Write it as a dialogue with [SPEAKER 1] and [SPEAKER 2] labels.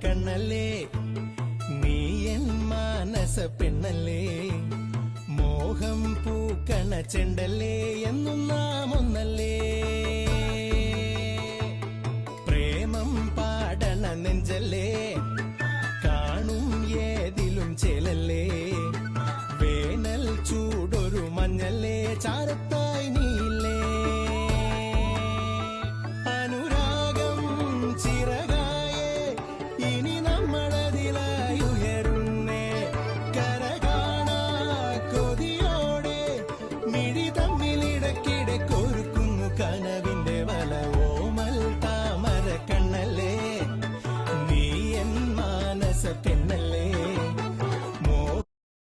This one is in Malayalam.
[SPEAKER 1] കണ്ണല്ലേ നീ എൻ മാനസ പെണ്ണല്ലേ മോഹം പൂക്കണ ചെണ്ടല്ലേ എന്നും നാം ഒന്നല്ലേ പ്രേമം പാടണ നെഞ്ചല്ലേ കാണും ഏതിലും ചേലല്ലേ വേനൽ ചൂടൊരു മഞ്ഞല്ലേ ചാരത്തായി നീലേ അനുരാഗം ചിറകായേ ഇനി നമ്മളതിലായി ഉയരുന്നേ കര കാണാ കൊതിയോടെ മിഴി തമ്മിലിടക്കിടെ കോർക്കുന്നു കനവിന്റെ വല ഓമൽ താമര കണ്ണല്ലേ നീ എൻ മാനസ പെണ്ണല്ലേ